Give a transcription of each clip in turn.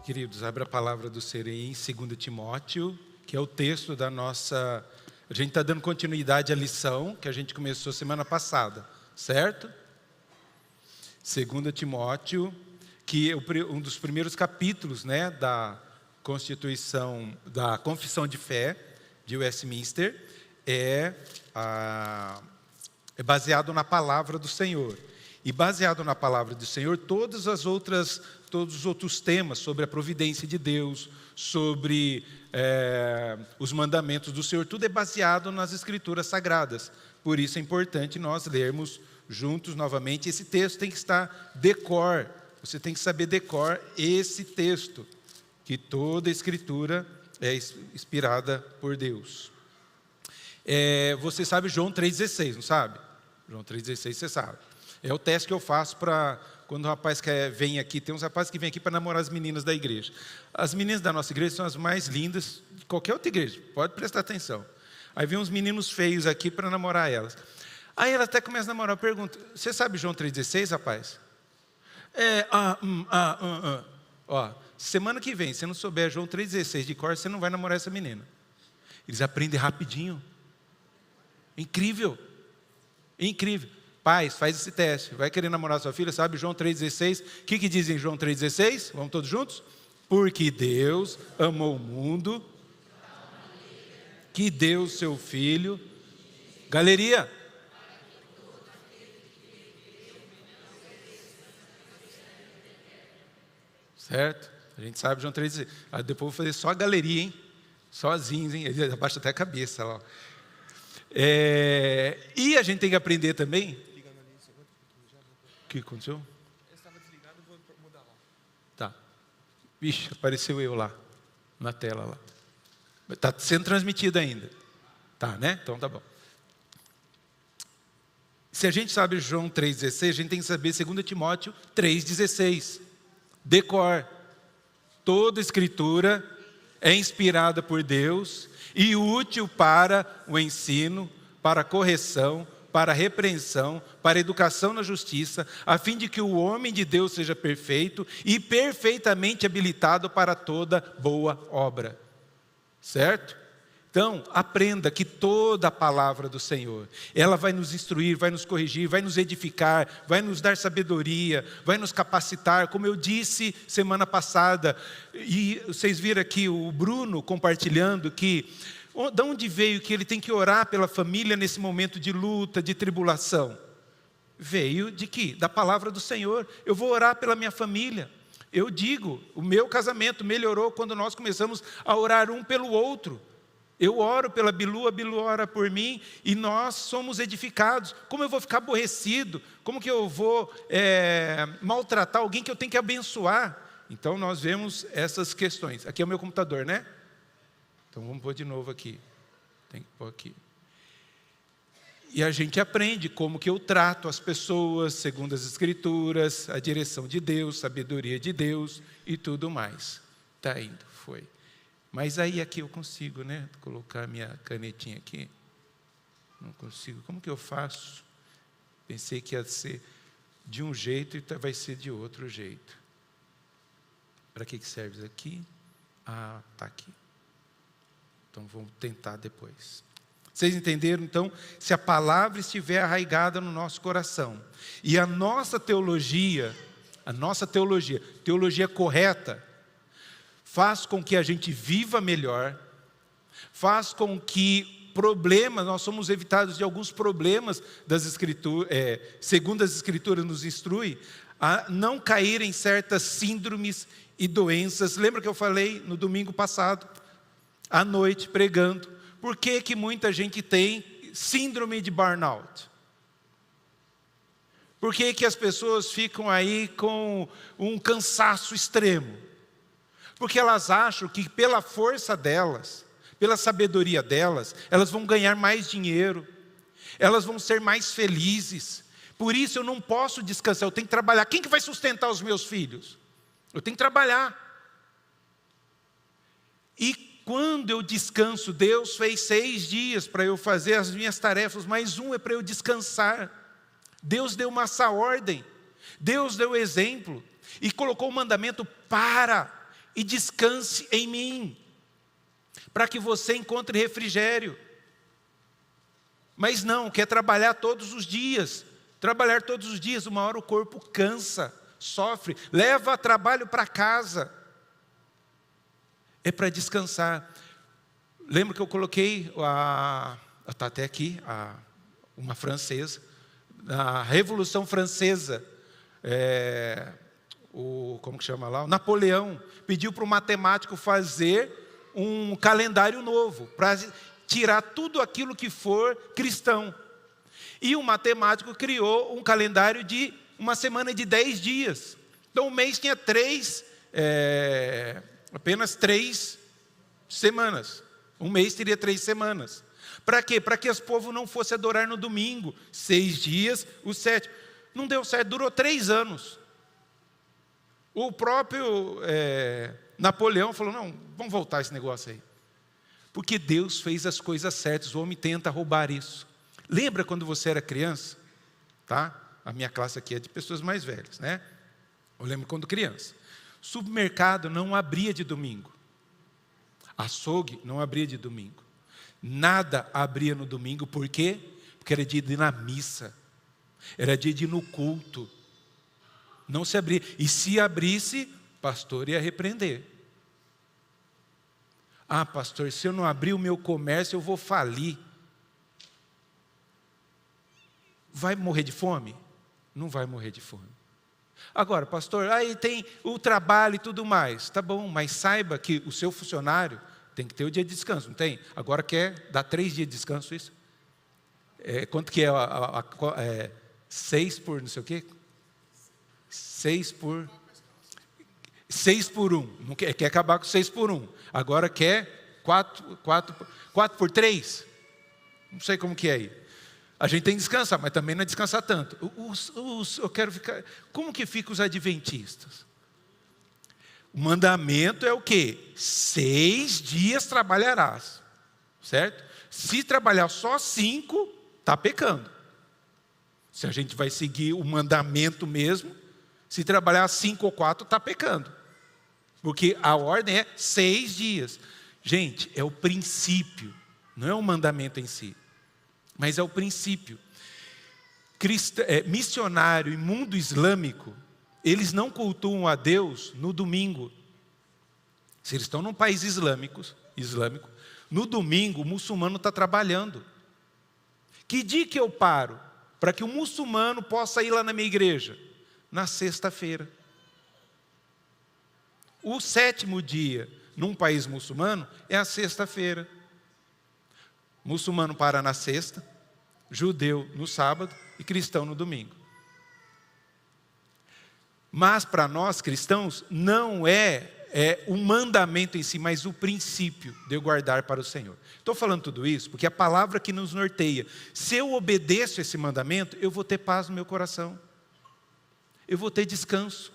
Queridos, abra a palavra do Senhor em 2 Timóteo, que é o texto da nossa... A gente está dando continuidade à lição que a gente começou semana passada, certo? 2 Timóteo, que é um dos primeiros capítulos, né, da Constituição, da Confissão de Fé de Westminster, é baseado na palavra do Senhor. E baseado na palavra do Senhor, todos os outros temas sobre a providência de Deus, sobre os mandamentos do Senhor, tudo é baseado nas Escrituras Sagradas. Por isso é importante nós lermos juntos novamente. Esse texto tem que estar decor, você tem que saber decor esse texto, que toda a Escritura é inspirada por Deus. Você sabe João 3,16, não sabe? João 3,16 você sabe. É o teste que eu faço para quando o rapaz vem aqui. Tem uns rapazes que vêm aqui para namorar as meninas da igreja. As meninas da nossa igreja são as mais lindas de qualquer outra igreja, pode prestar atenção. Aí vem uns meninos feios aqui para namorar elas. Aí ela até começa a namorar, eu pergunto: você sabe João 3,16, rapaz? Ó, semana que vem, se você não souber João 3,16 de cor, você não vai namorar essa menina. Eles aprendem rapidinho. Incrível. Incrível. Pais, faz esse teste. Vai querer namorar sua filha, sabe João 3,16? O que diz em João 3,16? Vamos todos juntos? Porque Deus amou o mundo, que deu o seu Filho. Galeria. Certo? A gente sabe João 3,16. Depois eu vou fazer só a galeria, hein? Sozinhos, hein? Ele abaixa até a cabeça lá. E a gente tem que aprender também. O que aconteceu? Eu estava desligado, vou mudar lá. Tá. Vixe, apareceu eu lá, na tela lá. Está sendo transmitido ainda. Tá, né? Então tá bom. Se a gente sabe João 3,16, a gente tem que saber 2 Timóteo 3,16. Decor. Toda Escritura é inspirada por Deus e útil para o ensino, para a correção, para a repreensão, para a educação na justiça, a fim de que o homem de Deus seja perfeito e perfeitamente habilitado para toda boa obra. Certo? Então, aprenda que toda a palavra do Senhor, ela vai nos instruir, vai nos corrigir, vai nos edificar, vai nos dar sabedoria, vai nos capacitar, como eu disse semana passada, e vocês viram aqui o Bruno compartilhando que, de onde veio que ele tem que orar pela família nesse momento de luta, de tribulação? Veio de quê? Da palavra do Senhor. Eu vou orar pela minha família. Eu digo, o meu casamento melhorou quando nós começamos a orar um pelo outro. Eu oro pela Bilu, a Bilu ora por mim e nós somos edificados. Como eu vou ficar aborrecido? Como que eu vou maltratar alguém que eu tenho que abençoar? Então nós vemos essas questões. Aqui é o meu computador, né? Então vamos pôr de novo aqui. Tem que pôr aqui. E a gente aprende como que eu trato as pessoas segundo as Escrituras, a direção de Deus, sabedoria de Deus e tudo mais. Está indo, foi. Mas aí aqui eu consigo, né? Colocar minha canetinha aqui. Não consigo. Como que eu faço? Pensei que ia ser de um jeito e vai ser de outro jeito. Para que serve isso aqui? Está aqui. Então vamos tentar depois. Vocês entenderam? Então, se a palavra estiver arraigada no nosso coração e a nossa teologia correta, faz com que a gente viva melhor, faz com que nós somos evitados de alguns problemas das Escrituras, segundo as Escrituras nos instrui, a não cair em certas síndromes e doenças. Lembra que eu falei no domingo passado, à noite, pregando, por que muita gente tem síndrome de burnout? Por que as pessoas ficam aí com um cansaço extremo? Porque elas acham que pela força delas, pela sabedoria delas, elas vão ganhar mais dinheiro, elas vão ser mais felizes. Por isso eu não posso descansar, eu tenho que trabalhar. Quem que vai sustentar os meus filhos? Eu tenho que trabalhar. E quando eu descanso, Deus fez 6 dias para eu fazer as minhas tarefas, mais um é para eu descansar. Deus deu uma essa ordem, Deus deu exemplo e colocou o mandamento para e descanse em mim, para que você encontre refrigério. Mas não, quer trabalhar todos os dias. Trabalhar todos os dias, uma hora o corpo cansa, sofre, leva trabalho para casa. É para descansar. Lembra que eu coloquei, está até aqui, uma francesa, na Revolução Francesa, como que chama lá? O Napoleão pediu para o matemático fazer um calendário novo, para tirar tudo aquilo que for cristão. E o matemático criou um calendário de uma semana de 10 dias. Então o mês tinha apenas 3 semanas. Um mês teria 3 semanas. Para quê? Para que os povos não fossem adorar no domingo. 6 dias, o 7. Não deu certo, durou 3 anos. O próprio Napoleão falou, não, vamos voltar esse negócio aí. Porque Deus fez as coisas certas, o homem tenta roubar isso. Lembra quando você era criança? Tá? A minha classe aqui é de pessoas mais velhas, né? Eu lembro quando criança. Supermercado não abria de domingo. Açougue não abria de domingo. Nada abria no domingo, por quê? Porque era dia de ir na missa. Era dia de ir no culto. Não se abria. E se abrisse, o pastor ia repreender. Ah, pastor, se eu não abrir o meu comércio, eu vou falir. Vai morrer de fome? Não vai morrer de fome. Agora, pastor, aí tem o trabalho e tudo mais. Tá bom, mas saiba que o seu funcionário tem que ter o dia de descanso, não tem? Agora quer dar 3 dias de descanso, isso? Quanto que é 6 por não sei o quê? 6 por 1. Não quer acabar com 6 por 1. Agora quer 4 por 3. Não sei como que é aí. A gente tem que descansar, mas também não é descansar tanto. Eu quero ficar... Como que ficam os adventistas? O mandamento é o quê? 6 dias trabalharás. Certo? Se trabalhar só 5, está pecando. Se a gente vai seguir o mandamento mesmo, se trabalhar 5 ou 4, está pecando. Porque a ordem é 6 dias. Gente, é o princípio, não é o mandamento em si. Mas é o princípio. Missionário e mundo islâmico, eles não cultuam a Deus no domingo. Se eles estão num país islâmico, no domingo o muçulmano está trabalhando. Que dia que eu paro para que o muçulmano possa ir lá na minha igreja? Na sexta-feira. O 7º dia, num país muçulmano, é a sexta-feira. Muçulmano para na sexta, judeu no sábado e cristão no domingo. Mas para nós cristãos não é o mandamento em si, mas o princípio de eu guardar para o Senhor. Estou falando tudo isso porque a palavra que nos norteia. Se eu obedeço esse mandamento, eu vou ter paz no meu coração. Eu vou ter descanso.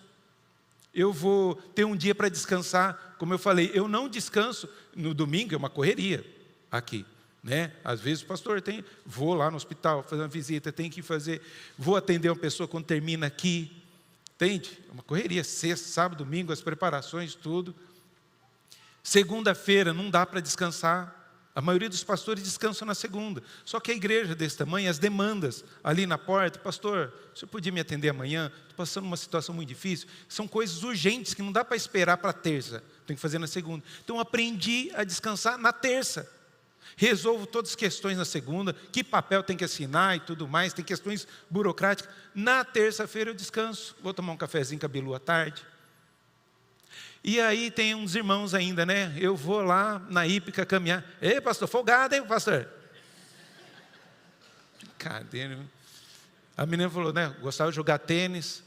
Eu vou ter um dia para descansar. Como eu falei, eu não descanso no domingo, é uma correria aqui. Né? Às vezes, pastor, vou lá no hospital fazer uma visita, tenho que fazer, vou atender uma pessoa quando termina aqui, entende? É uma correria, sexta, sábado, domingo, as preparações, tudo. Segunda-feira não dá para descansar, a maioria dos pastores descansam na segunda, só que a igreja desse tamanho, as demandas ali na porta, pastor, o senhor podia me atender amanhã? Estou passando uma situação muito difícil, são coisas urgentes que não dá para esperar para a terça, tem que fazer na segunda. Então aprendi a descansar na terça. Resolvo todas as questões na segunda, que papel tem que assinar e tudo mais, tem questões burocráticas. Na terça-feira eu descanso, vou tomar um cafezinho com a Bilu à tarde. E aí tem uns irmãos ainda, né? Eu vou lá na hípica caminhar. Ei, pastor, folgado, hein, pastor? Cadê? A menina falou, né? Gostava de jogar tênis.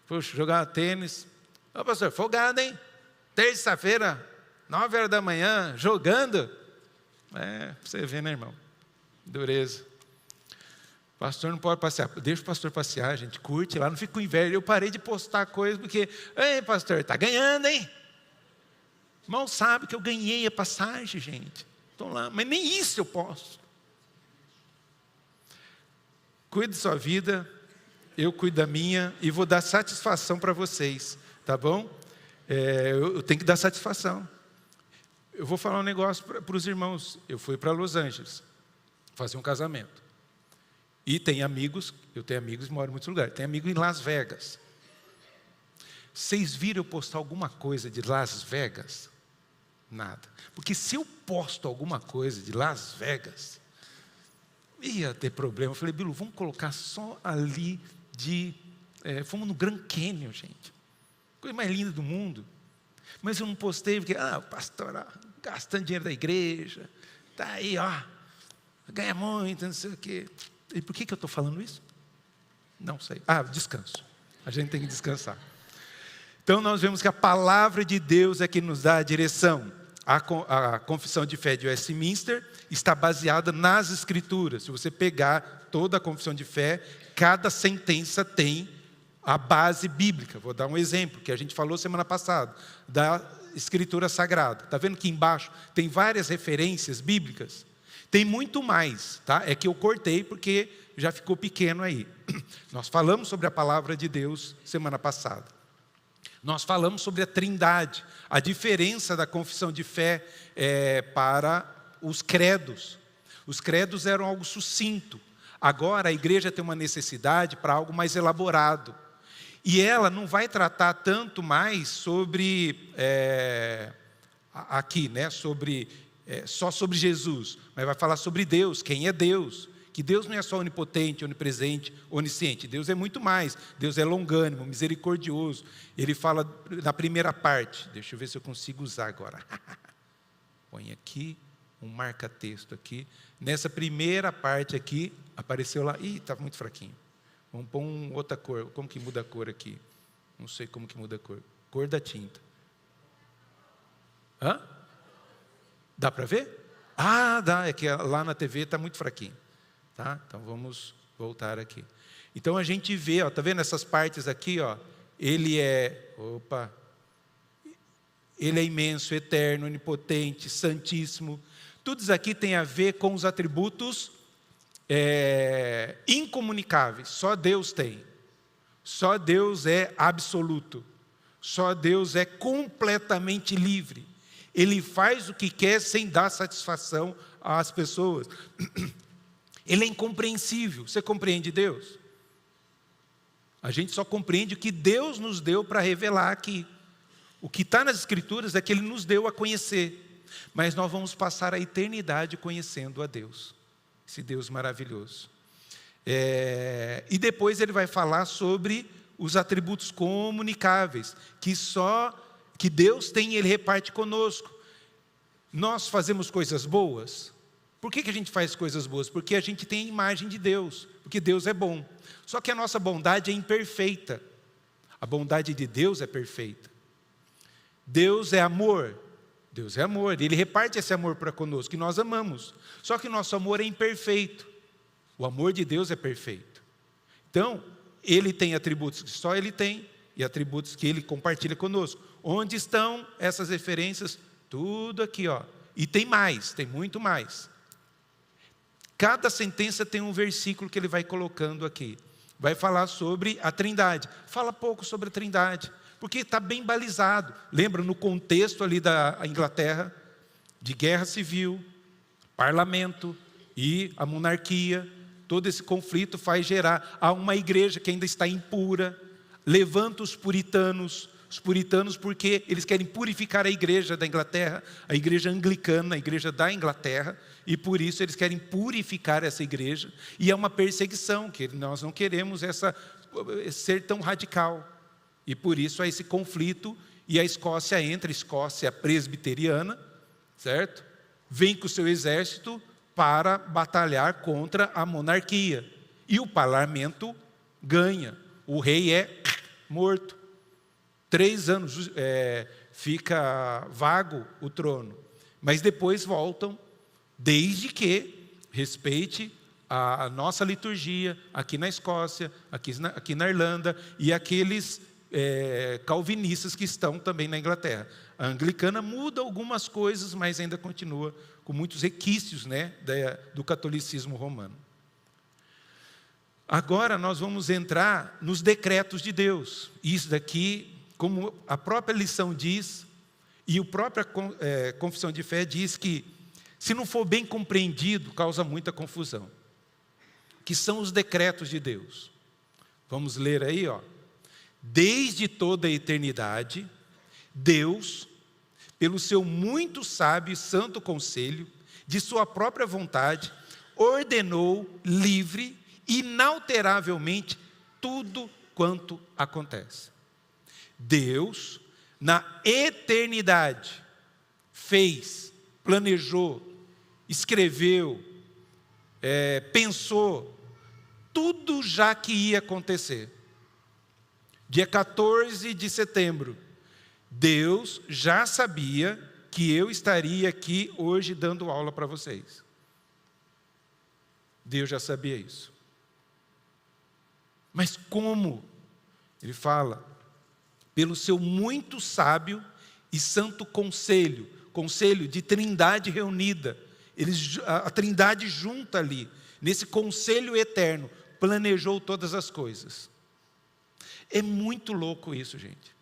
Puxa, jogar tênis. Ô, pastor, folgado, hein? Terça-feira, 9 horas da manhã, jogando. Pra você ver, né, irmão? Dureza. O pastor não pode passear. Deixa o pastor passear, gente. Curte lá, não fica com inveja. Eu parei de postar coisas porque... Ei, pastor, está ganhando, hein? Mal sabe que eu ganhei a passagem, gente. Estou lá, mas nem isso eu posso. Cuide da sua vida, eu cuido da minha e vou dar satisfação para vocês, tá bom? eu tenho que dar satisfação. Eu vou falar um negócio para os irmãos. Eu fui para Los Angeles fazer um casamento. E tem amigos, eu tenho amigos que moram em muitos lugares. Tem amigo em Las Vegas. Vocês viram eu postar alguma coisa de Las Vegas? Nada. Porque se eu posto alguma coisa de Las Vegas, ia ter problema. Eu falei, Bilu, vamos colocar só ali fomos no Grand Canyon, gente. Coisa mais linda do mundo. Mas eu não postei porque, o pastor gastando dinheiro da igreja, está aí, ganha muito, não sei o quê. E por que eu estou falando isso? Não sei. Descanso. A gente tem que descansar. Então nós vemos que a palavra de Deus é que nos dá a direção. A confissão de fé de Westminster está baseada nas Escrituras. Se você pegar toda a confissão de fé, cada sentença tem a base bíblica. Vou dar um exemplo que a gente falou semana passada, da Escritura Sagrada. Está vendo que embaixo tem várias referências bíblicas? Tem muito mais, tá? É que eu cortei porque já ficou pequeno aí. Nós falamos sobre a palavra de Deus semana passada. Nós falamos sobre a Trindade, a diferença da confissão de fé para os credos. Os credos eram algo sucinto. Agora a igreja tem uma necessidade para algo mais elaborado. E ela não vai tratar tanto mais sobre, aqui, né, só sobre Jesus, mas vai falar sobre Deus, quem é Deus. Que Deus não é só onipotente, onipresente, onisciente. Deus é muito mais. Deus é longânimo, misericordioso. Ele fala na primeira parte. Deixa eu ver se eu consigo usar agora. Põe aqui, um marca-texto aqui. Nessa primeira parte aqui, apareceu lá. Estava muito fraquinho. Vamos pôr outra cor. Como que muda a cor aqui? Não sei como que muda a cor. Cor da tinta. Dá para ver? Dá. É que lá na TV está muito fraquinho. Tá? Então vamos voltar aqui. Então a gente vê, está vendo essas partes aqui? Ele é imenso, eterno, onipotente, santíssimo. Tudo isso aqui tem a ver com os atributos incomunicáveis. Só Deus tem. Só Deus é absoluto. Só Deus é completamente livre. Ele faz o que quer sem dar satisfação às pessoas. Ele é incompreensível. Você compreende Deus? A gente só compreende o que Deus nos deu para revelar aqui. O que está nas Escrituras é que Ele nos deu a conhecer. Mas nós vamos passar a eternidade conhecendo a Deus. Esse Deus maravilhoso. E depois Ele vai falar sobre os atributos comunicáveis, que Deus tem e Ele reparte conosco. Nós fazemos coisas boas. Por que a gente faz coisas boas? Porque a gente tem a imagem de Deus, porque Deus é bom. Só que a nossa bondade é imperfeita. A bondade de Deus é perfeita. Deus é amor. Deus é amor. Ele reparte esse amor para conosco, que nós amamos. Só que o nosso amor é imperfeito. O amor de Deus é perfeito. Então, Ele tem atributos que só Ele tem e atributos que Ele compartilha conosco. Onde estão essas referências? Tudo aqui, E tem mais, tem muito mais. Cada sentença tem um versículo que ele vai colocando aqui. Vai falar sobre a Trindade. Fala pouco sobre a Trindade, porque está bem balizado. Lembra, no contexto ali da Inglaterra, de guerra civil, parlamento e a monarquia, todo esse conflito faz gerar uma igreja que ainda está impura, levanta os puritanos porque eles querem purificar a igreja da Inglaterra, a igreja anglicana, a igreja da Inglaterra, e por isso eles querem purificar essa igreja, e é uma perseguição, que nós não queremos ser tão radical, e por isso há esse conflito, e a Escócia entra, a Escócia presbiteriana, certo? Vem com o seu exército para batalhar contra a monarquia, e o parlamento ganha, o rei é morto. 3 anos fica vago o trono, mas depois voltam, desde que respeite a nossa liturgia aqui na Escócia, aqui na Irlanda, e aqueles calvinistas que estão também na Inglaterra. A anglicana muda algumas coisas, mas ainda continua com muitos requisitos, né, do catolicismo romano. Agora nós vamos entrar nos decretos de Deus. Isso daqui como a própria lição diz, e a própria confissão de fé diz que, se não for bem compreendido, causa muita confusão. Que são os decretos de Deus. Vamos ler aí, ó. Desde toda a eternidade, Deus, pelo seu muito sábio e santo conselho, de sua própria vontade, ordenou livre, inalteravelmente, tudo quanto acontece. Deus, na eternidade, fez, planejou, escreveu, pensou, tudo já que ia acontecer. Dia 14 de setembro, Deus já sabia que eu estaria aqui hoje dando aula para vocês. Deus já sabia isso. Mas como? Ele fala, pelo seu muito sábio e santo conselho, conselho de trindade reunida, a trindade junta ali, nesse conselho eterno, planejou todas as coisas. É muito louco isso, gente.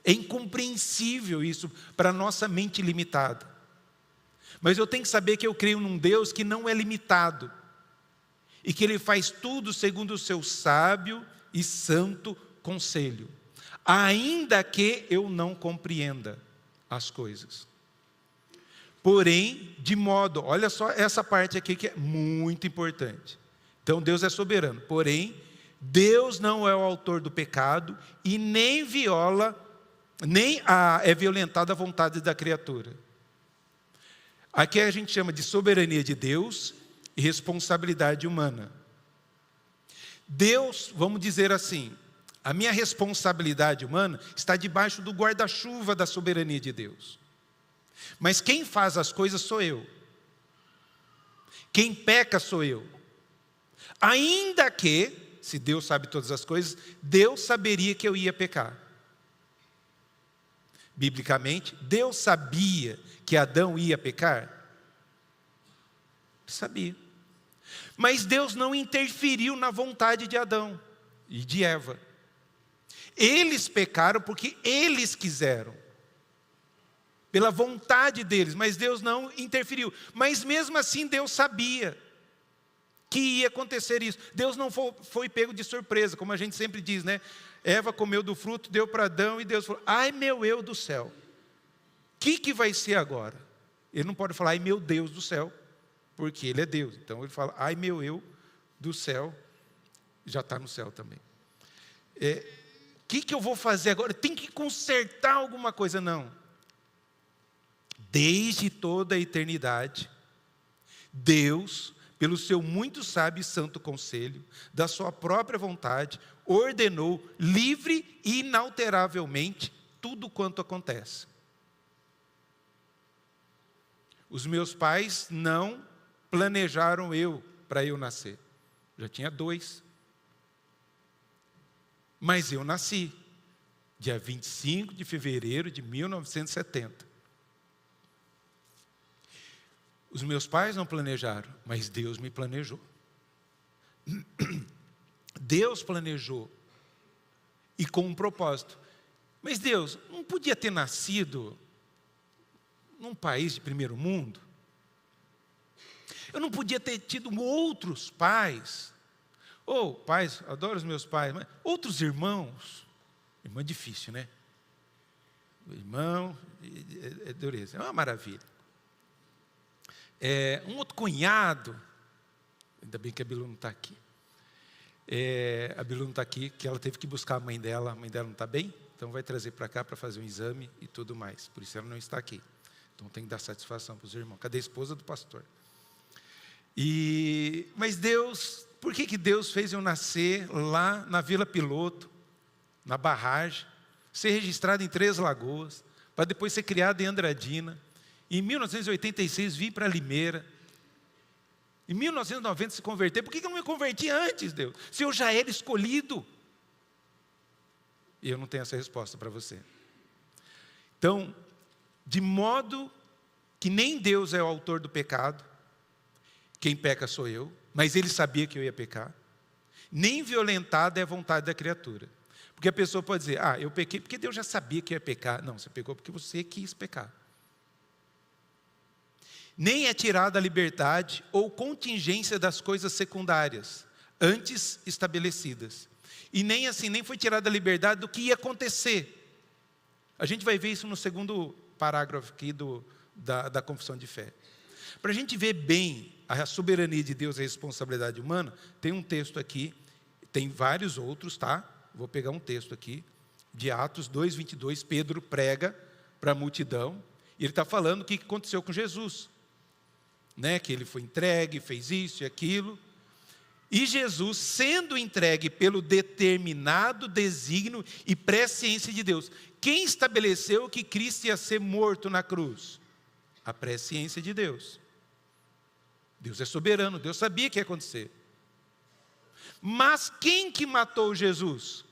É incompreensível isso para a nossa mente limitada. Mas eu tenho que saber que eu creio num Deus que não é limitado. E que Ele faz tudo segundo o seu sábio e santo conselho. Ainda que eu não compreenda as coisas. Porém, de modo, olha só essa parte aqui que é muito importante. Então Deus é soberano. Porém, Deus não é o autor do pecado e nem é violentada a vontade da criatura. Aqui a gente chama de soberania de Deus e responsabilidade humana. Deus, vamos dizer assim, a minha responsabilidade humana está debaixo do guarda-chuva da soberania de Deus. Mas quem faz as coisas sou eu. Quem peca sou eu. Ainda que, se Deus sabe todas as coisas, Deus saberia que eu ia pecar. Biblicamente, Deus sabia que Adão ia pecar? Sabia. Mas Deus não interferiu na vontade de Adão e de Eva. Eles pecaram porque eles quiseram. Pela vontade deles, mas Deus não interferiu. Mas mesmo assim Deus sabia que ia acontecer isso. Deus não foi pego de surpresa, como a gente sempre diz, né? Eva comeu do fruto, deu para Adão e Deus falou, ai meu eu do céu, o que vai ser agora? Ele não pode falar, ai meu Deus do céu, porque Ele é Deus. Então ele fala, ai meu eu do céu, já está no céu também. O que eu vou fazer agora? Tem que consertar alguma coisa? Não. Desde toda a eternidade, Deus, pelo seu muito sábio e santo conselho, da sua própria vontade, ordenou livre e inalteravelmente tudo quanto acontece. Os meus pais não planejaram para eu nascer. Já tinha 2. Mas eu nasci, dia 25 de fevereiro de 1970. Os meus pais não planejaram, mas Deus me planejou. Deus planejou. E com um propósito. Mas Deus não podia ter nascido num país de primeiro mundo? Eu não podia ter tido outros pais? Pais, adoro os meus pais, mas outros irmãos? Irmão é difícil, né? Irmão é dureza, é uma maravilha. Um outro cunhado, ainda bem que a Bilu não está aqui. A Bilu não está aqui, que ela teve que buscar a mãe dela não está bem, então vai trazer para cá para fazer um exame e tudo mais. Por isso ela não está aqui. Então tem que dar satisfação para os irmãos. Cadê a esposa do pastor? Mas Deus, por que Deus fez eu nascer lá na Vila Piloto, na barragem, ser registrado em Três Lagoas, para depois ser criado em Andradina? Em 1986 vim para Limeira. Em 1990 se converter. Por que eu não me converti antes, Deus? Se eu já era escolhido. E eu não tenho essa resposta para você. Então, de modo que nem Deus é o autor do pecado, quem peca sou eu, mas Ele sabia que eu ia pecar, nem violentada é a vontade da criatura. Porque a pessoa pode dizer, eu pequei porque Deus já sabia que ia pecar. Não, você pecou porque você quis pecar. Nem é tirada a liberdade ou contingência das coisas secundárias, antes estabelecidas. E nem assim, nem foi tirada a liberdade do que ia acontecer. A gente vai ver isso no segundo parágrafo aqui da confissão de fé. Para a gente ver bem a soberania de Deus e a responsabilidade humana, tem um texto aqui, tem vários outros, tá? Vou pegar um texto aqui, de Atos 2:22, Pedro prega para a multidão, e ele está falando o que aconteceu com Jesus. Que ele foi entregue, fez isso e aquilo. E Jesus, sendo entregue pelo determinado desígnio e presciência de Deus. Quem estabeleceu que Cristo ia ser morto na cruz? A presciência de Deus. Deus é soberano, Deus sabia que ia acontecer. Mas quem que matou Jesus?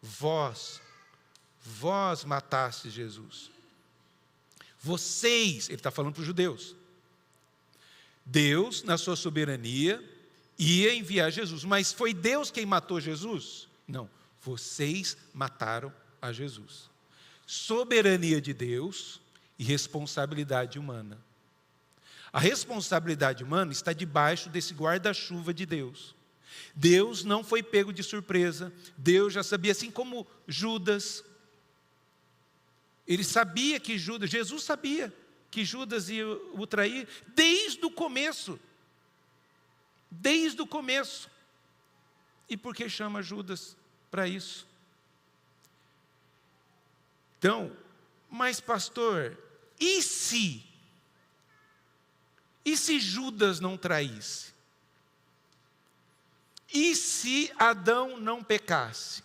Vós mataste Jesus. Vocês, ele está falando para os judeus. Deus, na sua soberania, ia enviar Jesus. Mas foi Deus quem matou Jesus? Não, vocês mataram a Jesus. Soberania de Deus e responsabilidade humana. A responsabilidade humana está debaixo desse guarda-chuva de Deus. Deus não foi pego de surpresa. Deus já sabia, assim como Judas. Ele sabia que Jesus sabia que Judas ia o trair desde o começo. Desde o começo. E por que chama Judas para isso? Então, mas pastor, e se Judas não traísse? E se Adão não pecasse?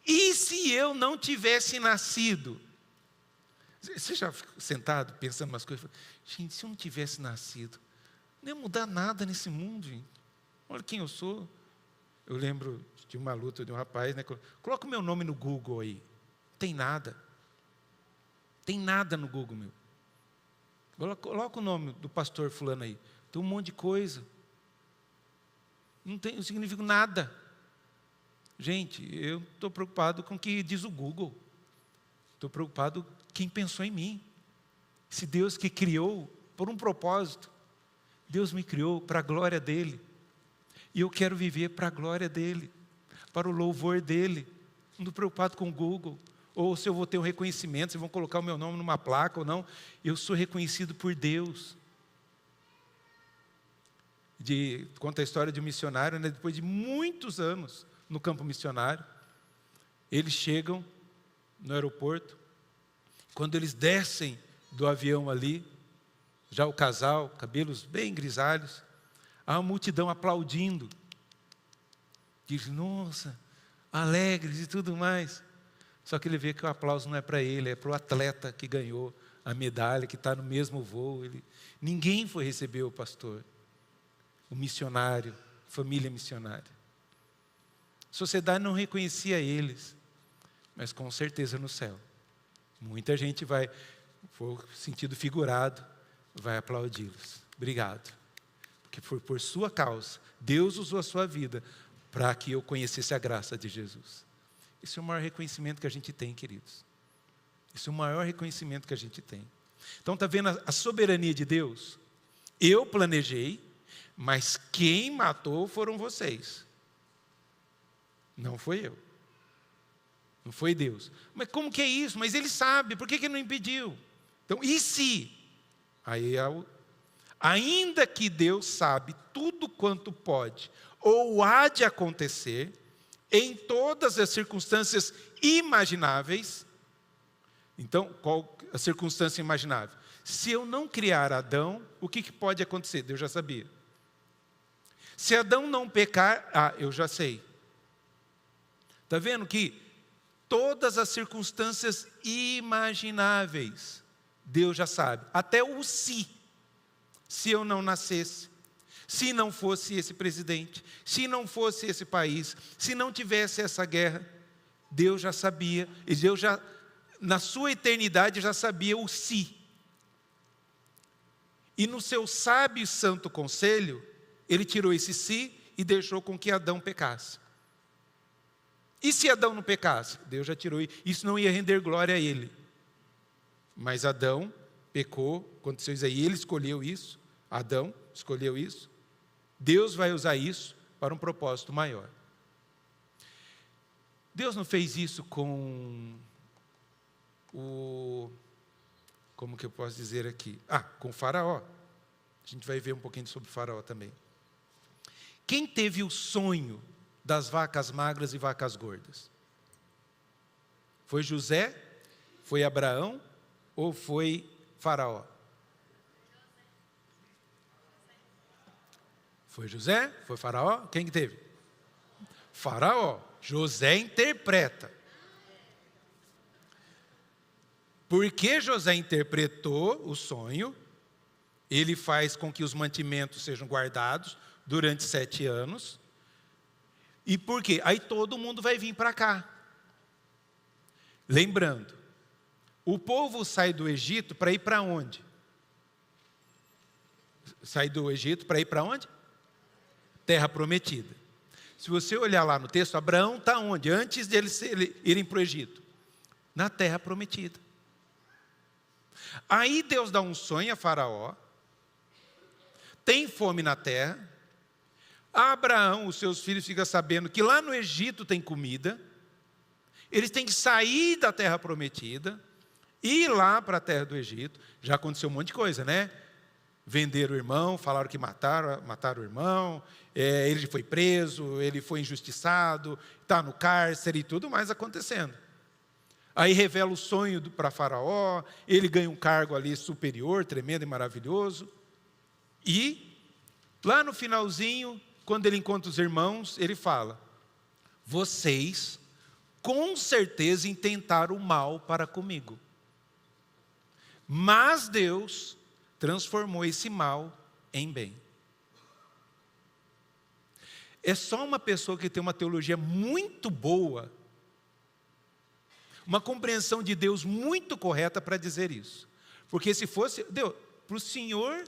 E se eu não tivesse nascido? Você já ficou sentado pensando umas coisas? Gente, se eu não tivesse nascido, não ia mudar nada nesse mundo, gente. Olha quem eu sou. Eu lembro de uma luta de um rapaz, coloca o meu nome no Google aí. Não tem nada. Tem nada no Google, meu. Coloca o nome do pastor fulano aí. Tem um monte de coisa. Não significa nada. Gente, eu estou preocupado com o que diz o Google. Estou preocupado com quem pensou em mim. Se Deus que criou por um propósito, Deus me criou para a glória dEle. E eu quero viver para a glória dEle, para o louvor dEle. Não estou preocupado com o Google, ou se eu vou ter um reconhecimento, se vão colocar o meu nome numa placa ou não. Eu sou reconhecido por Deus. Conta a história de um missionário, depois de muitos anos no campo missionário, eles chegam no aeroporto. Quando eles descem do avião ali, já o casal, cabelos bem grisalhos, há uma multidão aplaudindo. Diz, nossa, alegres e tudo mais. Só que ele vê que o aplauso não é para ele, é para o atleta que ganhou a medalha, que está no mesmo voo. Ninguém foi receber o pastor, o missionário, família missionária. A sociedade não reconhecia eles, mas com certeza no céu. Muita gente vai, for sentido figurado, vai aplaudi-los. Obrigado. Porque foi por sua causa. Deus usou a sua vida para que eu conhecesse a graça de Jesus. Esse é o maior reconhecimento que a gente tem, queridos. Esse é o maior reconhecimento que a gente tem. Então, está vendo a soberania de Deus? Eu planejei, mas quem matou foram vocês. Não foi eu. Não foi Deus. Mas como que é isso? Mas Ele sabe, por que Ele não impediu? Então, e se? Aí ainda que Deus sabe tudo quanto pode ou há de acontecer, em todas as circunstâncias imagináveis. Então, qual a circunstância imaginável? Se eu não criar Adão, o que pode acontecer? Deus já sabia. Se Adão não pecar, eu já sei. Está vendo que todas as circunstâncias imagináveis, Deus já sabe. Até o se eu não nascesse, se não fosse esse presidente, se não fosse esse país, se não tivesse essa guerra, Deus já sabia, e Deus já, na sua eternidade, já sabia o se. E no seu sábio e santo conselho, Ele tirou esse se e deixou com que Adão pecasse. E se Adão não pecasse? Deus já tirou, isso não ia render glória a ele. Mas Adão pecou, aconteceu isso aí, ele escolheu isso, Adão escolheu isso. Deus vai usar isso para um propósito maior. Deus não fez isso com como que eu posso dizer aqui? Com o Faraó. A gente vai ver um pouquinho sobre o Faraó também. Quem teve o sonho das vacas magras e vacas gordas? Foi José? Foi Abraão? Ou foi Faraó? Foi José? Foi Faraó? Quem que teve? Faraó. José interpreta. Porque José interpretou o sonho, ele faz com que os mantimentos sejam guardados durante 7 anos. E por quê? Aí todo mundo vai vir para cá. Lembrando, o povo sai do Egito para ir para onde? Sai do Egito para ir para onde? Terra prometida. Se você olhar lá no texto, Abraão está onde? Antes de eles irem para o Egito. Na terra prometida. Aí Deus dá um sonho a Faraó. Tem fome na terra. Abraão, os seus filhos, ficam sabendo que lá no Egito tem comida. Eles têm que sair da terra prometida, ir lá para a terra do Egito. Já aconteceu um monte de coisa, né? Venderam o irmão, falaram que mataram o irmão, ele foi preso, ele foi injustiçado, está no cárcere e tudo mais acontecendo. Aí revela o sonho para Faraó, ele ganha um cargo ali superior, tremendo e maravilhoso. E, lá no finalzinho, quando ele encontra os irmãos, ele fala: vocês com certeza intentaram o mal para comigo, mas Deus transformou esse mal em bem. É só uma pessoa que tem uma teologia muito boa, uma compreensão de Deus muito correta para dizer isso. Porque se fosse, Deus, para o Senhor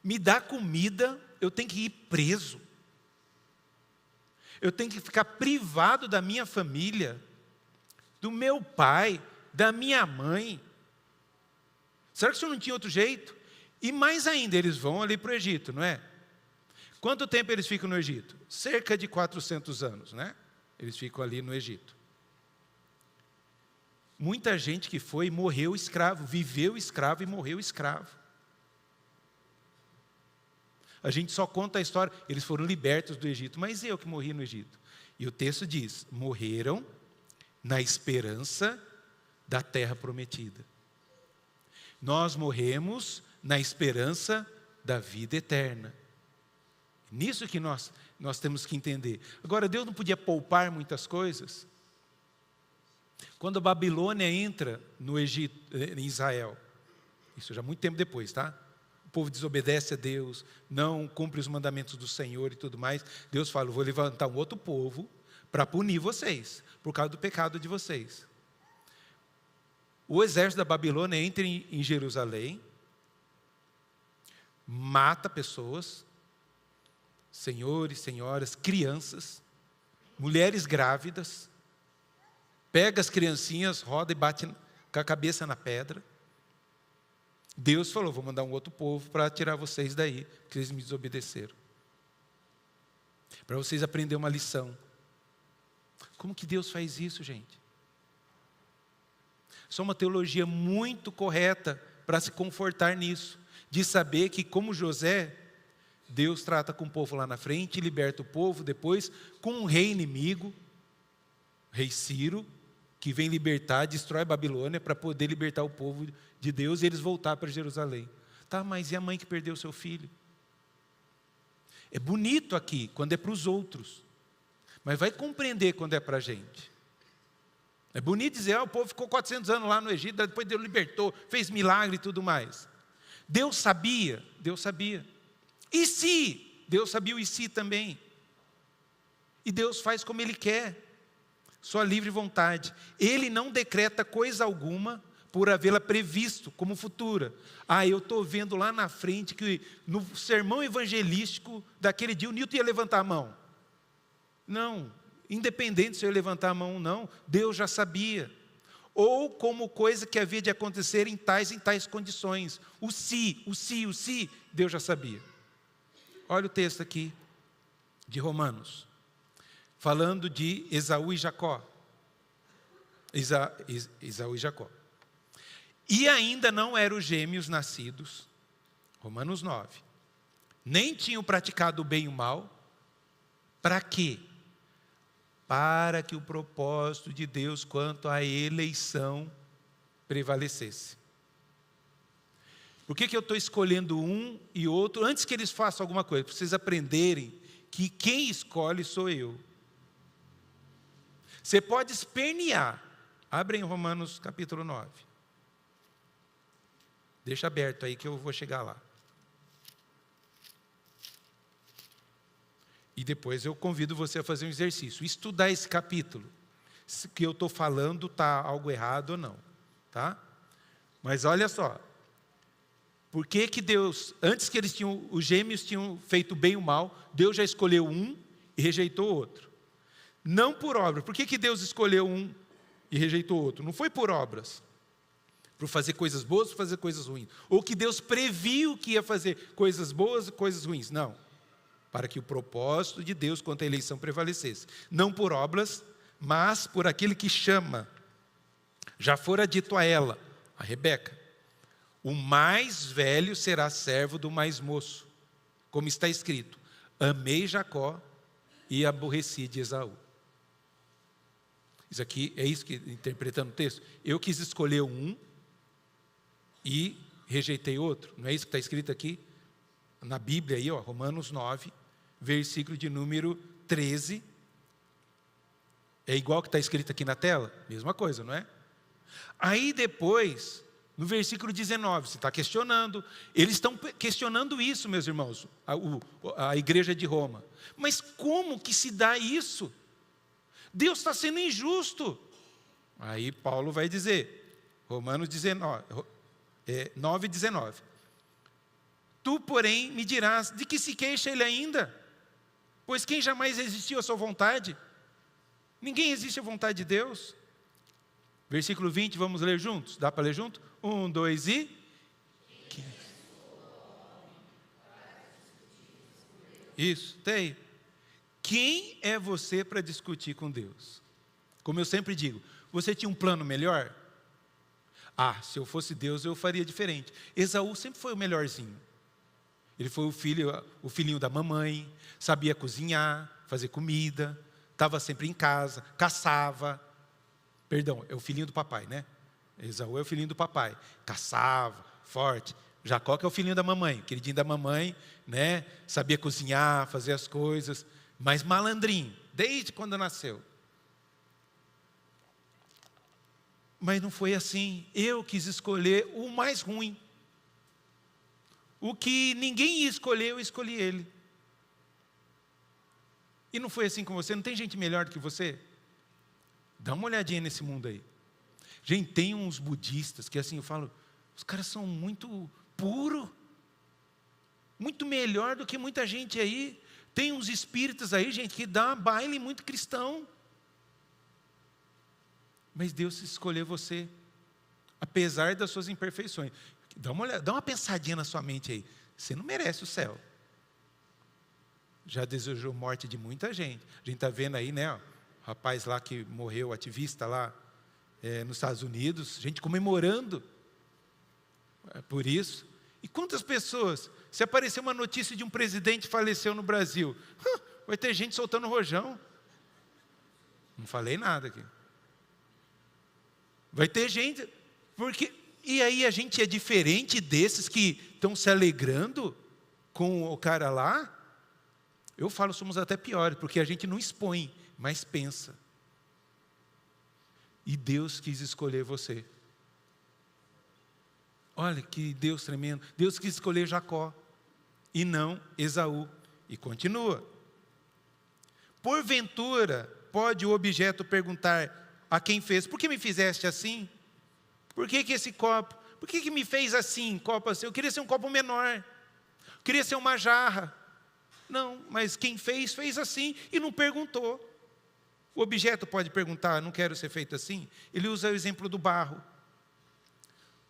me dar comida, eu tenho que ir preso. Eu tenho que ficar privado da minha família, do meu pai, da minha mãe. Será que o Senhor não tinha outro jeito? E mais ainda, eles vão ali para o Egito, não é? Quanto tempo eles ficam no Egito? Cerca de 400 anos, né? Eles ficam ali no Egito. Muita gente que foi e morreu escravo, viveu escravo e morreu escravo. A gente só conta a história, eles foram libertos do Egito, mas eu que morri no Egito. E o texto diz, morreram na esperança da terra prometida. Nós morremos na esperança da vida eterna. Nisso que nós temos que entender. Agora, Deus não podia poupar muitas coisas? Quando a Babilônia entra no Egito, em Israel, isso já muito tempo depois, tá? O povo desobedece a Deus, não cumpre os mandamentos do Senhor e tudo mais. Deus fala, eu vou levantar um outro povo para punir vocês, por causa do pecado de vocês. O exército da Babilônia entra em Jerusalém, mata pessoas, senhores, senhoras, crianças, mulheres grávidas, pega as criancinhas, roda e bate com a cabeça na pedra. Deus falou, vou mandar um outro povo para tirar vocês daí, porque eles me desobedeceram. Para vocês aprenderem uma lição. Como que Deus faz isso, gente? Só uma teologia muito correta para se confortar nisso. De saber que, como José, Deus trata com o povo lá na frente, liberta o povo depois com um rei inimigo, rei Ciro, que vem libertar, destrói a Babilônia para poder libertar o povo de Deus e eles voltar para Jerusalém. Tá, mas e a mãe que perdeu seu filho? É bonito aqui, quando é para os outros. Mas vai compreender quando é para a gente. É bonito dizer, o povo ficou 400 anos lá no Egito, depois Deus libertou, fez milagre e tudo mais. Deus sabia, Deus sabia. E se? Deus sabia o e se também. E Deus faz como Ele quer. Sua livre vontade. Ele não decreta coisa alguma por havê-la previsto como futura. Eu estou vendo lá na frente que no sermão evangelístico daquele dia o Nilton ia levantar a mão. Não, independente se eu levantar a mão ou não, Deus já sabia. Ou como coisa que havia de acontecer em tais condições. O se, Deus já sabia. Olha o texto aqui de Romanos, falando de Esaú e Jacó. Esaú e Jacó. E ainda não eram gêmeos nascidos, Romanos 9, nem tinham praticado o bem e o mal. Para quê? Para que o propósito de Deus quanto à eleição prevalecesse. Por que eu estou escolhendo um e outro? Antes que eles façam alguma coisa, para vocês aprenderem que quem escolhe sou eu. Você pode espernear. Abre em Romanos capítulo 9. Deixa aberto aí que eu vou chegar lá. E depois eu convido você a fazer um exercício. Estudar esse capítulo. Se o que eu estou falando está algo errado ou não. Tá? Mas olha só. Por que Deus, antes que os gêmeos tinham feito bem ou mal, Deus já escolheu um e rejeitou o outro. Não por obra. Por que Deus escolheu um e rejeitou o outro? Não foi por obras. Por fazer coisas boas ou fazer coisas ruins. Ou que Deus previu que ia fazer coisas boas e coisas ruins. Não. Para que o propósito de Deus quanto à eleição prevalecesse. Não por obras, mas por aquele que chama. Já fora dito a ela, a Rebeca, o mais velho será servo do mais moço. Como está escrito, amei Jacó e aborreci de Esaú. Isso aqui, é isso que, interpretando o texto, eu quis escolher um e rejeitei outro. Não é isso que está escrito aqui? Na Bíblia aí, Romanos 9, versículo de número 13. É igual que está escrito aqui na tela? Mesma coisa, não é? Aí depois, no versículo 19, você está questionando. Eles estão questionando isso, meus irmãos, a igreja de Roma. Mas como que se dá isso? Deus está sendo injusto. Aí Paulo vai dizer, Romanos 9, 19. Tu, porém, me dirás, de que se queixa ele ainda? Pois quem jamais resistiu à sua vontade? Ninguém resiste à vontade de Deus. Versículo 20, vamos ler juntos? Dá para ler junto? 1, 2 e... Isso, tem. Quem é você para discutir com Deus? Como eu sempre digo, você tinha um plano melhor? Ah, se eu fosse Deus, eu faria diferente. Esaú sempre foi o melhorzinho. Ele foi o filhinho da mamãe, sabia cozinhar, fazer comida, estava sempre em casa, caçava. Perdão, é o filhinho do papai, né? Esaú é o filhinho do papai. Caçava, forte. Jacó que é o filhinho da mamãe, queridinho da mamãe, né? Sabia cozinhar, fazer as coisas, mas malandrinho, desde quando nasceu. Mas não foi assim. Eu quis escolher o mais ruim. O que ninguém ia escolher, eu escolhi ele. E não foi assim com você? Não tem gente melhor do que você? Dá uma olhadinha nesse mundo aí. Gente, tem uns budistas que assim, eu falo, os caras são muito puros. Muito melhor do que muita gente aí. Tem uns espíritas aí, gente, que dá baile muito cristão. Mas Deus escolheu você, apesar das suas imperfeições. Dá uma olhada, dá uma pensadinha na sua mente aí. Você não merece o céu. Já desejou morte de muita gente. A gente está vendo aí, né? O rapaz lá que morreu, ativista lá nos Estados Unidos, gente comemorando por isso. E quantas pessoas, se aparecer uma notícia de um presidente que faleceu no Brasil, vai ter gente soltando rojão. Não falei nada aqui. Vai ter gente, porque... E aí a gente é diferente desses que estão se alegrando com o cara lá? Eu falo, somos até piores, porque a gente não expõe, mas pensa. E Deus quis escolher você. Olha que Deus tremendo. Deus quis escolher Jacó e não Esaú. E continua. Porventura, pode o objeto perguntar a quem fez, por que me fizeste assim? Por que esse copo? Por que me fez assim, copo assim? Eu queria ser um copo menor. Eu queria ser uma jarra. Não, mas quem fez, fez assim e não perguntou. O objeto pode perguntar, não quero ser feito assim? Ele usa o exemplo do barro.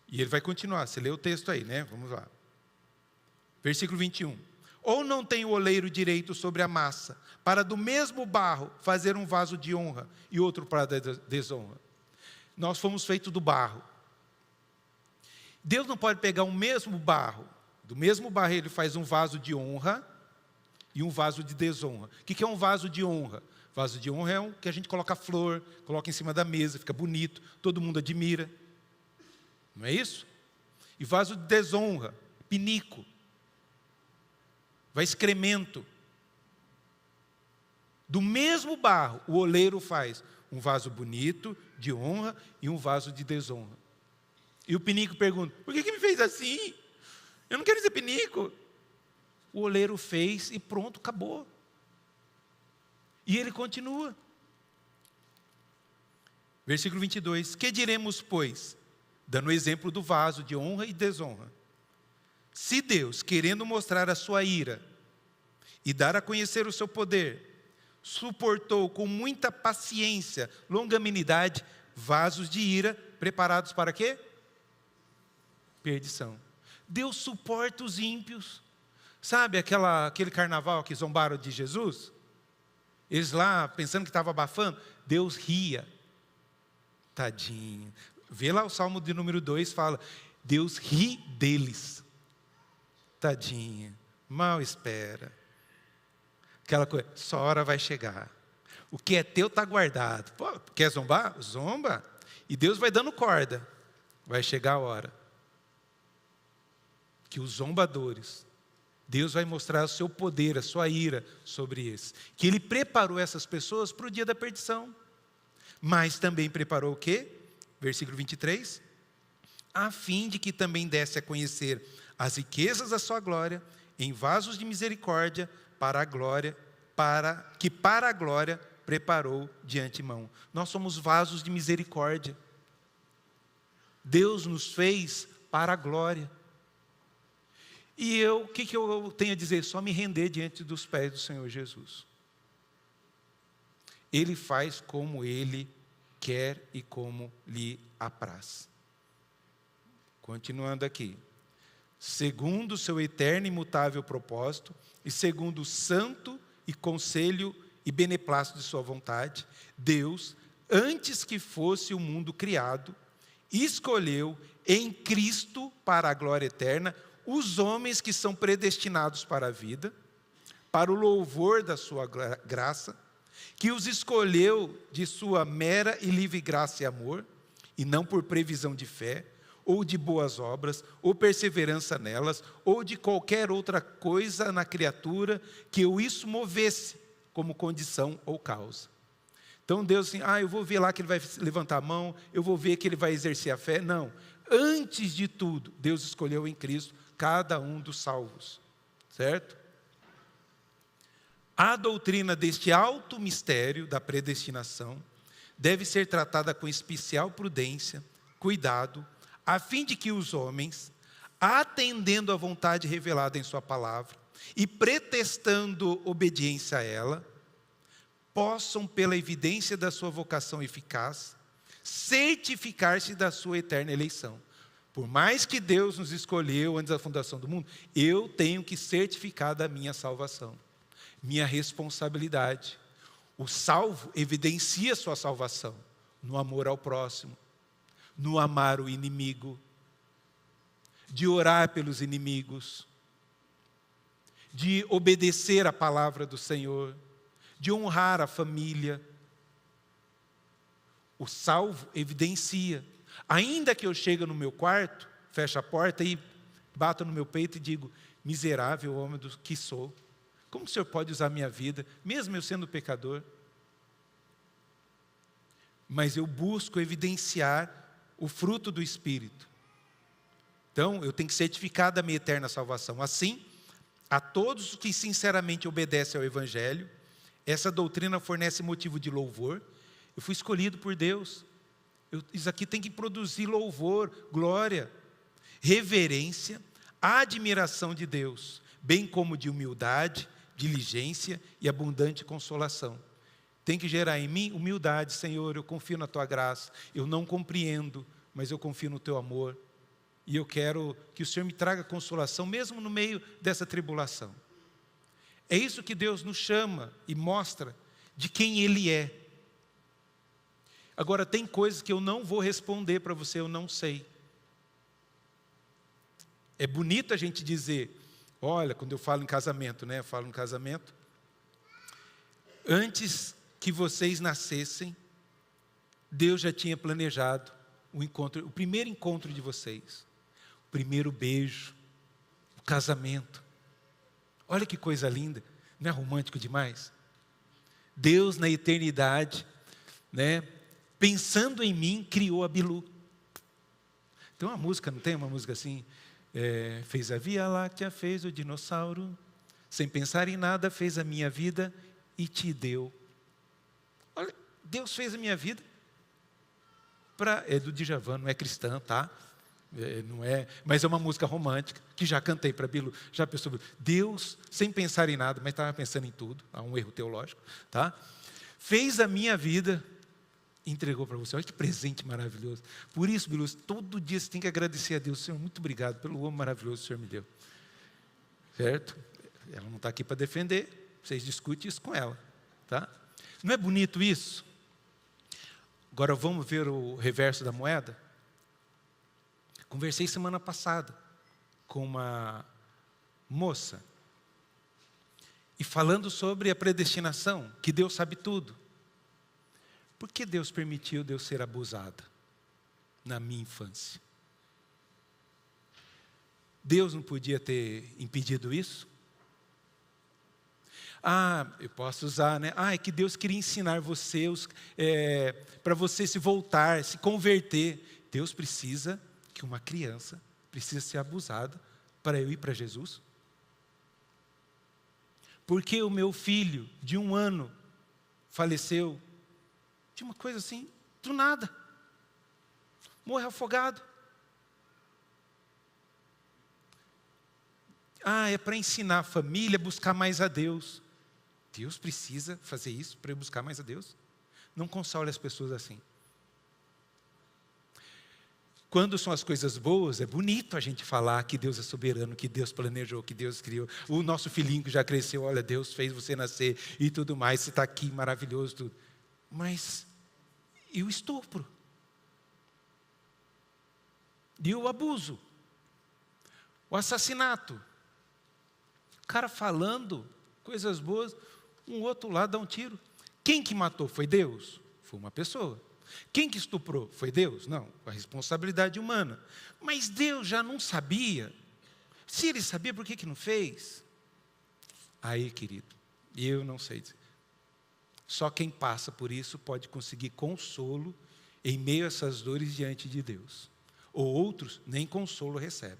E ele vai continuar, você lê o texto aí, né? Vamos lá. Versículo 21. Ou não tem o oleiro direito sobre a massa, para do mesmo barro fazer um vaso de honra e outro para desonra? Nós fomos feitos do barro. Deus não pode pegar o mesmo barro, do mesmo barro ele faz um vaso de honra e um vaso de desonra. O que é um vaso de honra? Vaso de honra é um que a gente coloca flor, coloca em cima da mesa, fica bonito, todo mundo admira. Não é isso? E vaso de desonra, pinico, vai excremento. Do mesmo barro, o oleiro faz um vaso bonito, de honra, e um vaso de desonra. E o pinico pergunta, por que me fez assim? Eu não quero ser pinico. O oleiro fez e pronto, acabou. E ele continua. Versículo 22. Que diremos, pois? Dando o exemplo do vaso de honra e desonra. Se Deus, querendo mostrar a sua ira e dar a conhecer o seu poder, suportou com muita paciência, longanimidade, vasos de ira, preparados para quê? Perdição. Deus suporta os ímpios. Sabe aquele carnaval que zombaram de Jesus? Eles lá, pensando que estava abafando, Deus ria. Tadinho. Vê lá o Salmo de número 2, fala, Deus ri deles. Tadinho. Mal espera. Aquela coisa, sua hora vai chegar. O que é teu está guardado. Pô, quer zombar? Zomba. E Deus vai dando corda. Vai chegar a hora. Que os zombadores, Deus vai mostrar o seu poder, a sua ira sobre eles. Que Ele preparou essas pessoas para o dia da perdição. Mas também preparou o quê? Versículo 23. A fim de que também desse a conhecer as riquezas da sua glória, em vasos de misericórdia, para a glória preparou de antemão. Nós somos vasos de misericórdia. Deus nos fez para a glória. E o que eu tenho a dizer? Só me render diante dos pés do Senhor Jesus. Ele faz como Ele quer e como lhe apraz. Continuando aqui. Segundo o seu eterno e imutável propósito, e segundo o santo e conselho e beneplácito de sua vontade, Deus, antes que fosse o mundo criado, escolheu em Cristo para a glória eterna, os homens que são predestinados para a vida, para o louvor da sua graça, que os escolheu de sua mera e livre graça e amor, e não por previsão de fé, ou de boas obras, ou perseverança nelas, ou de qualquer outra coisa na criatura que o isso movesse como condição ou causa. Então Deus assim, eu vou ver lá que ele vai levantar a mão, eu vou ver que ele vai exercer a fé. Não, antes de tudo, Deus escolheu em Cristo cada um dos salvos, certo? A doutrina deste alto mistério da predestinação deve ser tratada com especial prudência, cuidado, a fim de que os homens, atendendo à vontade revelada em sua palavra e pretextando obediência a ela, possam, pela evidência da sua vocação eficaz, certificar-se da sua eterna eleição. Por mais que Deus nos escolheu antes da fundação do mundo, eu tenho que certificar da minha salvação, minha responsabilidade. O salvo evidencia sua salvação no amor ao próximo, no amar o inimigo, de orar pelos inimigos, de obedecer a palavra do Senhor, de honrar a família. O salvo evidencia. Ainda que eu chegue no meu quarto, feche a porta e bato no meu peito e digo, miserável homem do que sou, como o Senhor pode usar a minha vida, mesmo eu sendo pecador? Mas eu busco evidenciar o fruto do Espírito. Então, eu tenho que certificar da minha eterna salvação. Assim, a todos que sinceramente obedecem ao Evangelho, essa doutrina fornece motivo de louvor. Eu fui escolhido por Deus. Isso aqui tem que produzir louvor, glória, reverência, admiração de Deus, bem como de humildade, diligência e abundante consolação. tem que gerar em mim humildade. Senhor, eu confio na Tua graça, eu não compreendo, mas eu confio no Teu amor. E eu quero que o Senhor me traga consolação, mesmo no meio dessa tribulação. É isso que Deus nos chama e mostra de quem Ele é. Agora, tem coisas que eu não vou responder para você, eu não sei. É bonito a gente dizer, olha, quando eu falo em casamento, né? Eu falo em casamento. Antes que vocês nascessem, Deus já tinha planejado o encontro, o primeiro encontro de vocês. O primeiro beijo, o casamento. Olha que coisa linda, não é romântico demais? Deus na eternidade, né, pensando em mim, criou a Bilu. Tem uma música, não tem uma música assim? Fez a Via Láctea, fez o dinossauro, sem pensar em nada, fez a minha vida e te deu. Olha, Deus fez a minha vida. É do Djavan, não é cristã, tá? Não é, mas é uma música romântica, que já cantei para Bilu, já pensou, Deus, sem pensar em nada, mas estava pensando em tudo, há um erro teológico, tá? Fez a minha vida, entregou para você, olha que presente maravilhoso. Por isso, Bilu, todo dia você tem que agradecer a Deus, Senhor, muito obrigado pelo homem maravilhoso que o Senhor me deu. Certo? Ela não está aqui para defender, vocês discutem isso com ela, tá? Não é bonito isso? Agora vamos ver o reverso da moeda? Conversei semana passada com uma moça e falando sobre a predestinação, que Deus sabe tudo. Por que Deus permitiu eu ser abusada na minha infância? Deus não podia ter impedido isso? Eu posso usar, né? É que Deus queria ensinar você, para você se voltar, se converter. Deus precisa que uma criança precisa ser abusada para eu ir para Jesus? Porque o meu filho de 1 ano faleceu de uma coisa assim, do nada, morreu afogado. É para ensinar a família a buscar mais a Deus. Deus precisa fazer isso para eu buscar mais a Deus? Não console as pessoas assim. Quando são as coisas boas, é bonito a gente falar que Deus é soberano, que Deus planejou, que Deus criou. O nosso filhinho que já cresceu, olha, Deus fez você nascer e tudo mais, você está aqui, maravilhoso, tudo. Mas, e o estupro? E o abuso? O assassinato? O cara falando coisas boas, um outro lado dá um tiro. Quem que matou? Foi Deus? Foi uma pessoa. Quem que estuprou? Foi Deus? Não, a responsabilidade humana. Mas Deus já não sabia. Se Ele sabia, por que não fez? Aí, querido, eu não sei dizer. Só quem passa por isso pode conseguir consolo em meio a essas dores diante de Deus. Ou outros nem consolo recebem.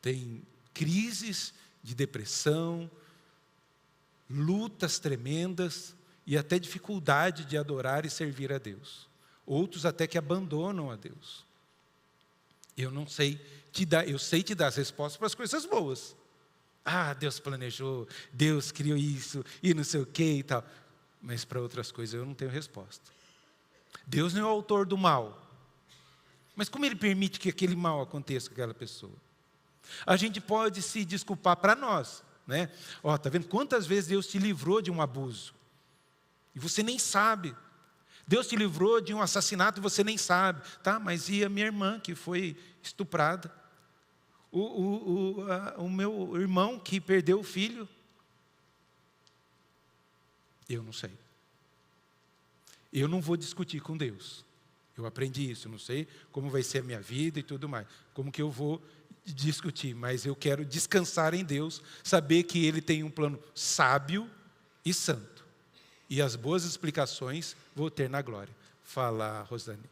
Tem crises de depressão, lutas tremendas, e até dificuldade de adorar e servir a Deus. Outros até que abandonam a Deus. Eu não sei te dar, eu sei te dar as respostas para as coisas boas. Deus planejou, Deus criou isso, e não sei o que e tal. Mas para outras coisas eu não tenho resposta. Deus não é o autor do mal. Mas como Ele permite que aquele mal aconteça com aquela pessoa? A gente pode se desculpar para nós, né? Tá vendo quantas vezes Deus te livrou de um abuso? E você nem sabe. Deus te livrou de um assassinato e você nem sabe. Tá, mas e a minha irmã que foi estuprada? O meu irmão que perdeu o filho? Eu não sei. Eu não vou discutir com Deus. Eu aprendi isso, eu não sei como vai ser a minha vida e tudo mais. Como que eu vou discutir, mas eu quero descansar em Deus, saber que Ele tem um plano sábio e santo. E as boas explicações vou ter na glória. Fala, Rosane.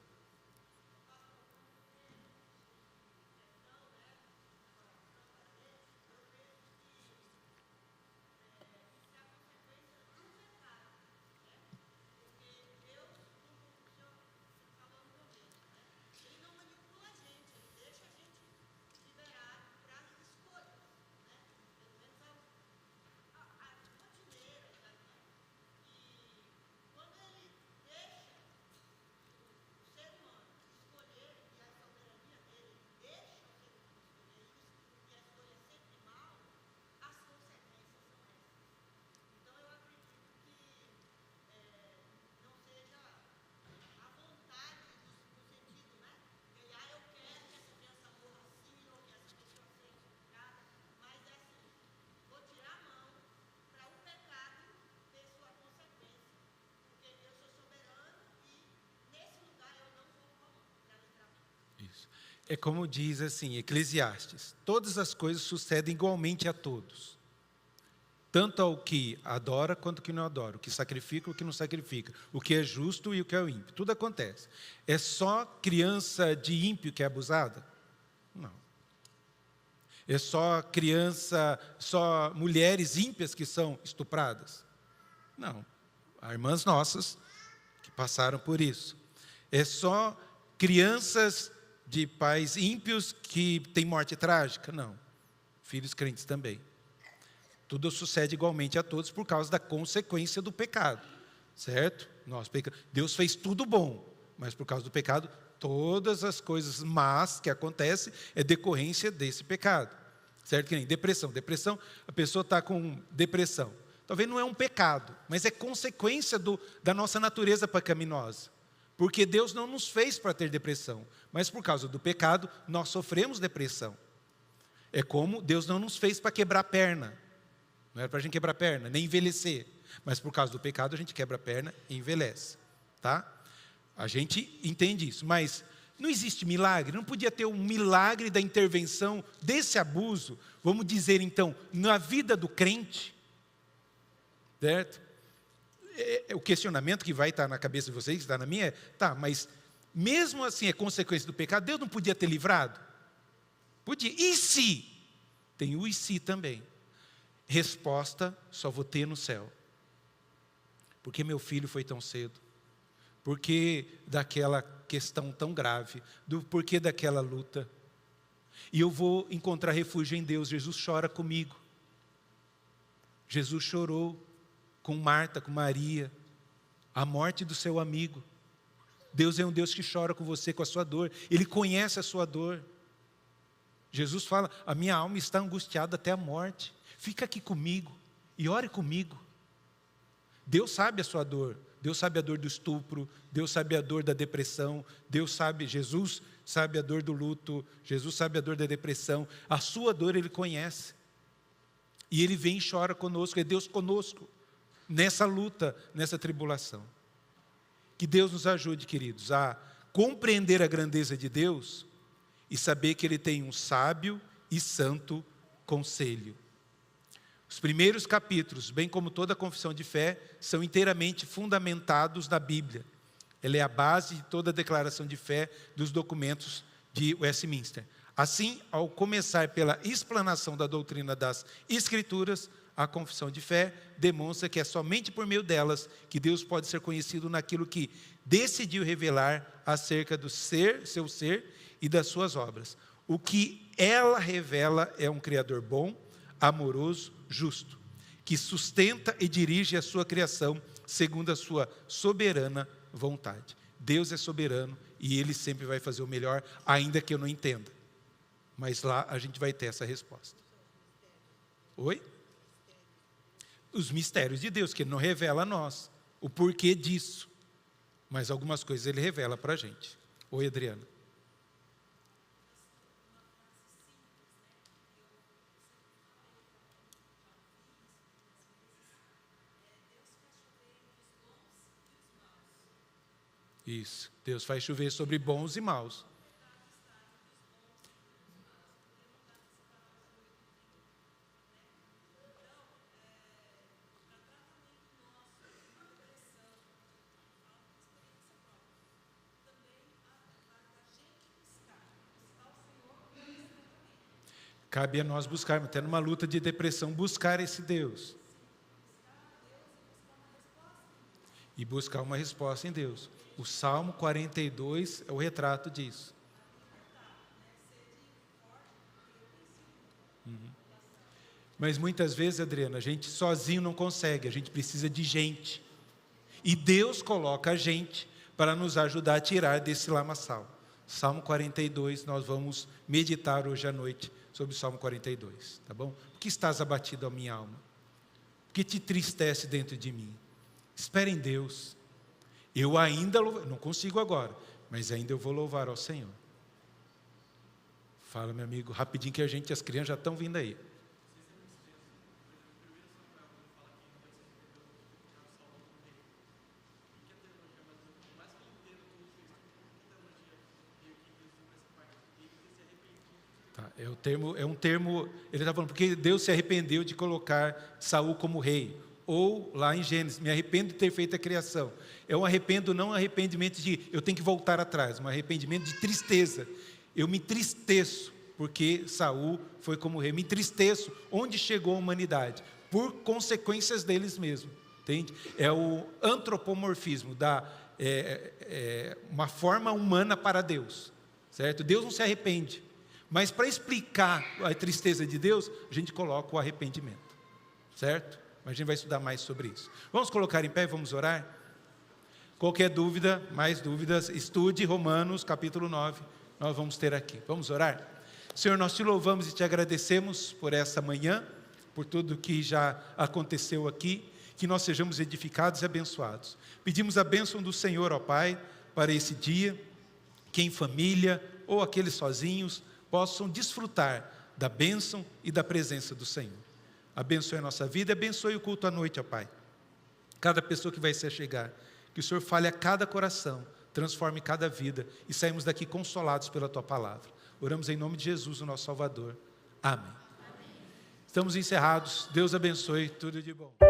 É como diz assim, Eclesiastes: todas as coisas sucedem igualmente a todos. Tanto ao que adora quanto ao que não adora, o que sacrifica e o que não sacrifica, o que é justo e o que é o ímpio. Tudo acontece. É só criança de ímpio que é abusada? Não. É só criança, só mulheres ímpias que são estupradas? Não. Há irmãs nossas que passaram por isso. É só crianças de pais ímpios que têm morte trágica? Não. Filhos crentes também. Tudo sucede igualmente a todos por causa da consequência do pecado, certo? Deus fez tudo bom, mas por causa do pecado, todas as coisas más que acontecem é decorrência desse pecado, certo? Que nem depressão. Depressão, a pessoa está com depressão. Talvez não é um pecado, mas é consequência da nossa natureza pecaminosa. Porque Deus não nos fez para ter depressão, mas por causa do pecado, nós sofremos depressão. É como Deus não nos fez para quebrar perna. Não era para a gente quebrar a perna, nem envelhecer. Mas por causa do pecado a gente quebra a perna e envelhece. Tá? A gente entende isso. Mas não existe milagre. Não podia ter um milagre da intervenção desse abuso, vamos dizer então, na vida do crente. Certo? O questionamento que vai estar na cabeça de vocês, que está na minha, é: tá, mas mesmo assim é consequência do pecado, Deus não podia ter livrado? Podia. E se? Tem o e se também. Resposta, só vou ter no céu. Por que meu filho foi tão cedo? Por que daquela questão tão grave? Por que daquela luta? E eu vou encontrar refúgio em Deus. Jesus chora comigo. Jesus chorou com Marta, com Maria, a morte do seu amigo. Deus é um Deus que chora com você, com a sua dor. Ele conhece a sua dor. Jesus fala: a minha alma está angustiada até a morte. Fica aqui comigo e ore comigo. Deus sabe a sua dor. Deus sabe a dor do estupro. Deus sabe a dor da depressão. Jesus sabe a dor do luto. Jesus sabe a dor da depressão. A sua dor Ele conhece. E Ele vem e chora conosco. É Deus conosco nessa luta, nessa tribulação. Que Deus nos ajude, queridos, a compreender a grandeza de Deus e saber que Ele tem um sábio e santo conselho. Os primeiros capítulos, bem como toda a confissão de fé, são inteiramente fundamentados na Bíblia. Ela é a base de toda a declaração de fé dos documentos de Westminster. Assim, ao começar pela explanação da doutrina das Escrituras, a confissão de fé demonstra que é somente por meio delas que Deus pode ser conhecido naquilo que decidiu revelar acerca do seu ser e das suas obras. O que ela revela é um Criador bom, amoroso, justo, que sustenta e dirige a sua criação segundo a sua soberana vontade. Deus é soberano e Ele sempre vai fazer o melhor, ainda que eu não entenda. Mas lá a gente vai ter essa resposta. Oi? Os mistérios de Deus, que Ele não revela a nós o porquê disso. Mas algumas coisas Ele revela para a gente. Oi, Adriana. Isso. Deus faz chover sobre bons e maus. Cabe a nós buscarmos, até numa luta de depressão, buscar esse Deus. E buscar uma resposta em Deus. O Salmo 42 é o retrato disso. Mas muitas vezes, Adriana, a gente sozinho não consegue, a gente precisa de gente. E Deus coloca a gente para nos ajudar a tirar desse lamaçal. Salmo 42, nós vamos meditar hoje à noite sobre o Salmo 42, tá bom? Por que estás abatido a minha alma? O que te tristece dentro de mim? Espera em Deus. Eu ainda não consigo agora, mas ainda eu vou louvar ao Senhor. Fala, meu amigo, rapidinho que as crianças já estão vindo aí. É um termo, ele está falando, porque Deus se arrependeu de colocar Saul como rei. Ou lá em Gênesis, me arrependo de ter feito a criação. É um arrependo, não um arrependimento de eu tenho que voltar atrás, um arrependimento de tristeza. Eu me entristeço porque Saul foi como rei. Me entristeço onde chegou a humanidade, por consequências deles mesmos. Entende? É o antropomorfismo, uma forma humana para Deus. Certo? Deus não se arrepende. Mas para explicar a tristeza de Deus, a gente coloca o arrependimento. Certo? Mas a gente vai estudar mais sobre isso. Vamos colocar em pé e vamos orar? Qualquer dúvida, mais dúvidas, estude Romanos capítulo 9. Nós vamos ter aqui. Vamos orar? Senhor, nós te louvamos e te agradecemos por essa manhã, por tudo que já aconteceu aqui, que nós sejamos edificados e abençoados. Pedimos a bênção do Senhor, ó Pai, para esse dia, que em família ou aqueles sozinhos possam desfrutar da bênção e da presença do Senhor. Abençoe a nossa vida, abençoe o culto à noite, ó Pai. Cada pessoa que vai se achegar, que o Senhor fale a cada coração, transforme cada vida e saímos daqui consolados pela Tua Palavra. Oramos em nome de Jesus, o nosso Salvador. Amém. Estamos encerrados. Deus abençoe. Tudo de bom.